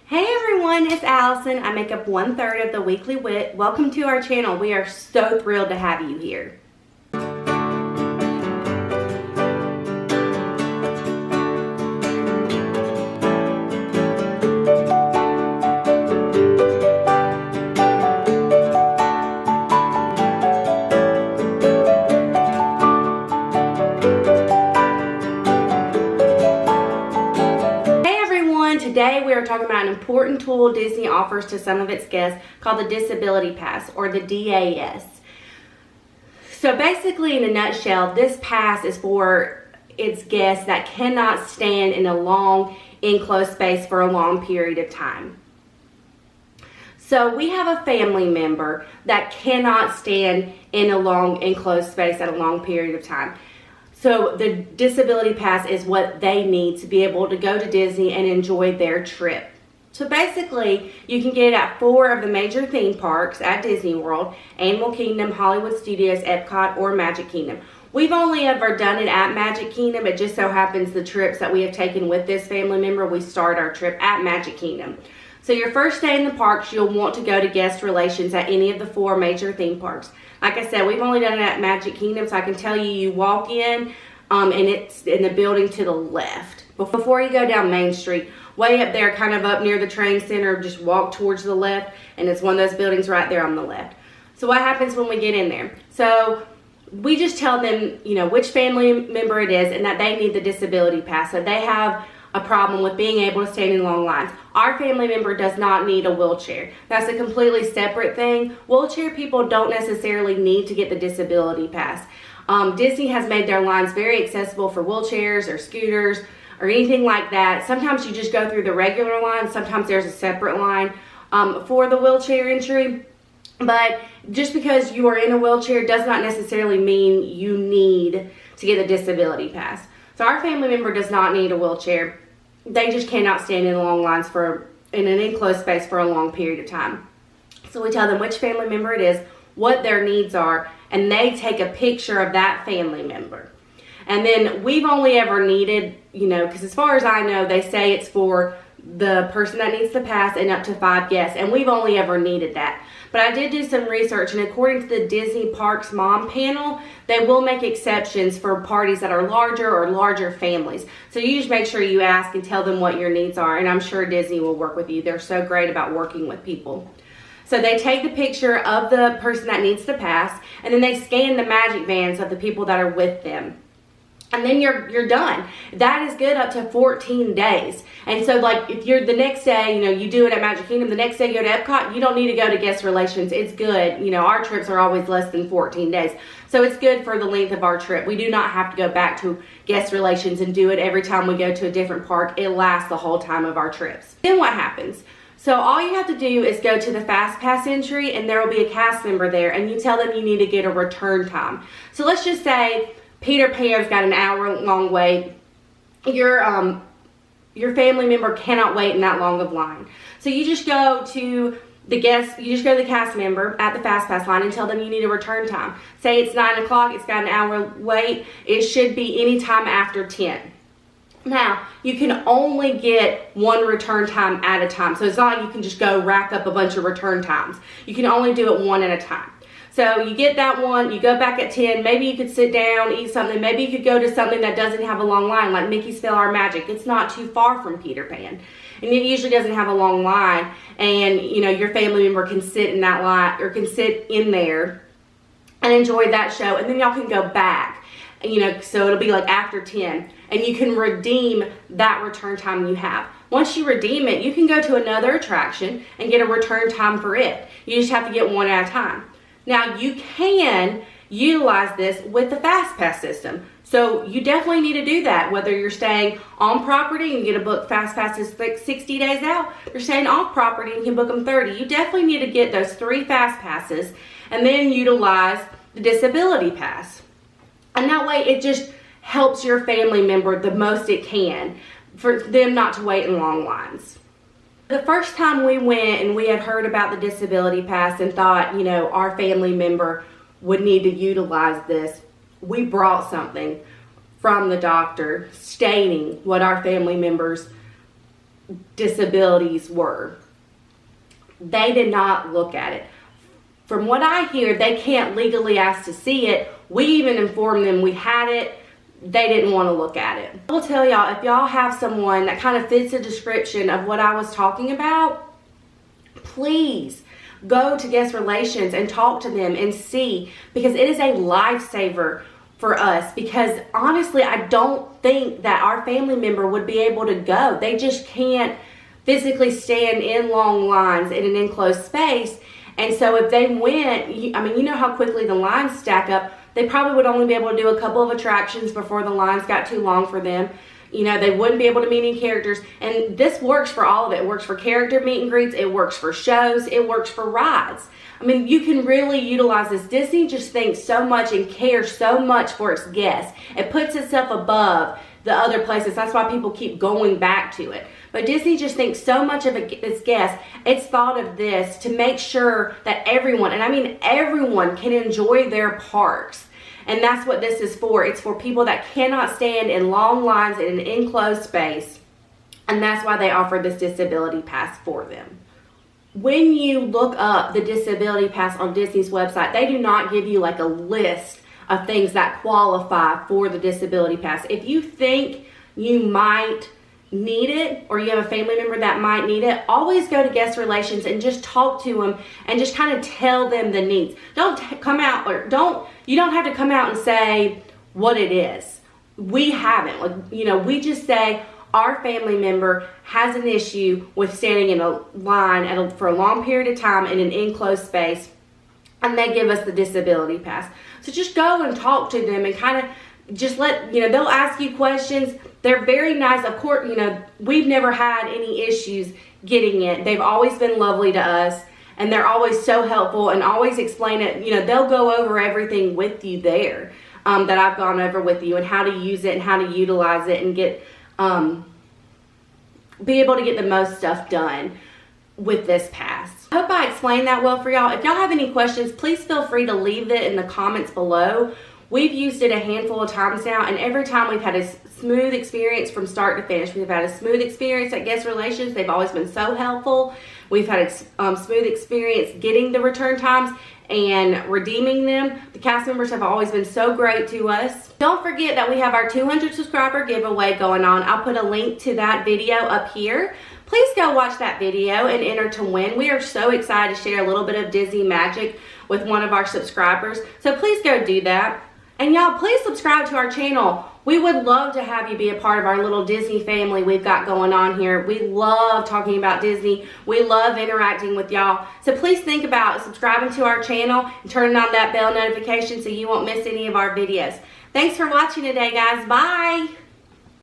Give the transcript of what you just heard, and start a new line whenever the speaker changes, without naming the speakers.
Hey everyone, it's Allison. I make up 1/3 of the Weekly Wit. Welcome to our channel. We are so thrilled to have you here. Today we are talking about an important tool Disney offers to some of its guests called the Disability Pass, or the DAS. So basically, in a nutshell, this pass is for its guests that cannot stand in a long enclosed space for a long period of time. So we have a family member that cannot stand in a long enclosed space at a long period of time. So the Disability Pass is what they need to be able to go to Disney and enjoy their trip. So basically, you can get it at 4 of the major theme parks at Disney World: Animal Kingdom, Hollywood Studios, Epcot, or Magic Kingdom. We've only ever done it at Magic Kingdom. It just so happens the trips that we have taken with this family member, we start our trip at Magic Kingdom. So your first day in the parks, you'll want to go to guest relations at any of the 4 major theme parks. Like I said, we've only done it at Magic Kingdom, so I can tell you, you walk in and it's in the building to the left. Before you go down Main Street, way up there, kind of up near the train center, just walk towards the left, and it's one of those buildings right there on the left. So what happens when we get in there? So we just tell them, you know, which family member it is and that they need the Disability Pass. So they have a problem with being able to stand in long lines. Our family member does not need a wheelchair. That's a completely separate thing. Wheelchair people don't necessarily need to get the Disability Pass. Disney has made their lines very accessible for wheelchairs or scooters or anything like that. Sometimes you just go through the regular line. Sometimes there's a separate line for the wheelchair entry. But just because you are in a wheelchair does not necessarily mean you need to get the Disability Pass. So our family member does not need a wheelchair. They just cannot stand in long lines in an enclosed space for a long period of time. So we tell them which family member it is, what their needs are, and they take a picture of that family member. And then we've only ever needed, you know, because as far as I know, they say it's for the person that needs the pass and up to 5 guests, and we've only ever needed that. But I did do some research, and according to the Disney Parks Mom Panel, they will make exceptions for parties that are larger or larger families. So you just make sure you ask and tell them what your needs are, and I'm sure Disney will work with you. They're so great about working with people. So they take the picture of the person that needs the pass, and then they scan the magic bands of the people that are with them. And then you're done. That is good up to 14 days. And so, like, if you're the next day, you know, you do it at Magic Kingdom, the next day you go to Epcot, you don't need to go to guest relations. It's good. You know, our trips are always less than 14 days. So it's good for the length of our trip. We do not have to go back to guest relations and do it every time we go to a different park. It lasts the whole time of our trips. Then what happens? So all you have to do is go to the Fast Pass entry, and there will be a cast member there, and you tell them you need to get a return time. So let's just say Peter Pan's got an hour-long wait. Your family member cannot wait in that long of line. So you just go to the cast member at the Fast Pass line and tell them you need a return time. Say it's 9 o'clock, it's got an hour wait. It should be any time after 10. Now, you can only get one return time at a time. So it's not like you can just go rack up a bunch of return times. You can only do it one at a time. So you get that one, you go back at 10, maybe you could sit down, eat something, maybe you could go to something that doesn't have a long line, like Mickey's Stellar Magic. It's not too far from Peter Pan, and it usually doesn't have a long line, and you know, your family member can sit in that line, or can sit in there and enjoy that show, and then y'all can go back, you know, so it'll be like after 10, and you can redeem that return time you have. Once you redeem it, you can go to another attraction and get a return time for it. You just have to get one at a time. Now, you can utilize this with the Fast Pass system. So you definitely need to do that, whether you're staying on property and you get a book Fast Passes 60 days out, or you're staying off property and you can book them 30. You definitely need to get those 3 Fast Passes and then utilize the Disability Pass. And that way it just helps your family member the most it can for them not to wait in long lines. The first time we went and we had heard about the Disability Pass and thought, you know, our family member would need to utilize this, we brought something from the doctor stating what our family member's disabilities were. They did not look at it. From what I hear, they can't legally ask to see it. We even informed them we had it. They didn't want to look at it. I will tell y'all, if y'all have someone that kind of fits the description of what I was talking about, please go to guest relations and talk to them and see, because it is a lifesaver for us. Because honestly, I don't think that our family member would be able to go. They just can't physically stand in long lines in an enclosed space. And so if they went, I mean, you know how quickly the lines stack up. They probably would only be able to do a couple of attractions before the lines got too long for them. You know, they wouldn't be able to meet any characters. And this works for all of it. It works for character meet and greets. It works for shows. It works for rides. I mean, you can really utilize this. Disney just thinks so much and cares so much for its guests. It puts itself above the other places. That's why people keep going back to it. But Disney just thinks so much of its guests. It's thought of this to make sure that everyone, and I mean everyone, can enjoy their parks. And that's what this is for. It's for people that cannot stand in long lines in an enclosed space. And that's why they offer this disability pass for them. When you look up the disability pass on Disney's website, they do not give you like a list of things that qualify for the disability pass. If you think you might need it, or you have a family member that might need it, always go to guest relations and just talk to them and just kind of tell them the needs. Don't come out, or you don't have to come out and say what it is. We haven't, like, you know, we just say our family member has an issue with standing in a line for a long period of time in an enclosed space, and they give us the disability pass. So just go and talk to them and kind of just let, you know, they'll ask you questions. They're very nice. Of course, you know, we've never had any issues getting it. They've always been lovely to us, and they're always so helpful and always explain it. You know, they'll go over everything with you there that I've gone over with you, and how to use it and how to utilize it and get, be able to get the most stuff done with this pass. I hope I explained that well for y'all. If y'all have any questions, please feel free to leave it in the comments below. We've used it a handful of times now, and every time we've had a smooth experience from start to finish. We've had a smooth experience at guest relations. They've always been so helpful. We've had a smooth experience getting the return times and redeeming them. The cast members have always been so great to us. Don't forget that we have our 200 subscriber giveaway going on. I'll put a link to that video up here. Please go watch that video and enter to win. We are so excited to share a little bit of Disney magic with one of our subscribers. So please go do that. And y'all, please subscribe to our channel. We would love to have you be a part of our little Disney family we've got going on here. We love talking about Disney. We love interacting with y'all. So please think about subscribing to our channel and turning on that bell notification so you won't miss any of our videos. Thanks for watching today, guys. Bye.